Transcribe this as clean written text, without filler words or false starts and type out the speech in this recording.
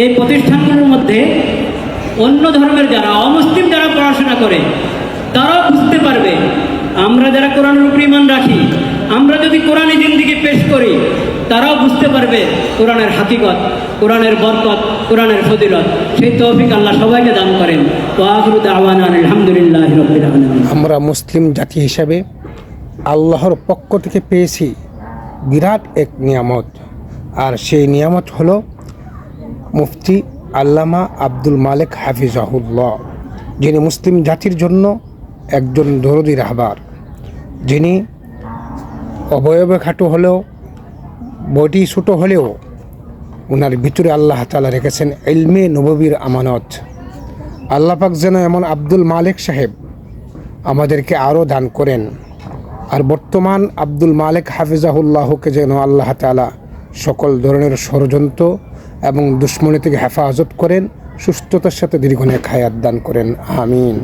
এই প্রতিষ্ঠানগুলোর মধ্যে অন্য ধর্মের যারা অমুসলিম যারা পড়াশোনা করে তারাও বুঝতে পারবে, আমরা যারা কোরআনের উপর ঈমান রাখি, আমরা যদি কোরআনে জিন্দেগি পেশ করি, তারাও বুঝতে পারবে কোরআনের হাকিকত, কোরআনের বরকত, কোরআনের ফজিলত। সেই তৌফিক আল্লাহ সবাইকে দান করেন। ওয়া আখিরু দাওয়ানা আলহামদুলিল্লাহি রাব্বিল আলামিন। আমরা মুসলিম জাতি হিসাবে আল্লাহর পক্ষ থেকে পেয়েছি বিরাট এক নিয়ামত, আর সেই নিয়ামত হলো মুফতি আল্লামা আব্দুল মালেক হাফিজাহুল্লাহ, যিনি মুসলিম জাতির জন্য একজন দরদি রাহবার, যিনি অবয়বে খাটো হলেও বডি ছোটো হলেও ওনার ভিতরে আল্লাহ তাআলা রেখেছেন ইলমে নববীর আমানত। আল্লাহ পাক যেন এমন আব্দুল মালেক সাহেব আমাদেরকে আরও দান করেন, আর বর্তমান আব্দুল মালেক হাফিজাহুল্লাহকে যেন আল্লাহ তাআলা সকল ধরনের ষড়যন্ত্র এবং দুশ্মনী থেকে হেফাজত করেন, সুস্থতার সাথে দীর্ঘ নেক হায়াত দান করেন। আমিন।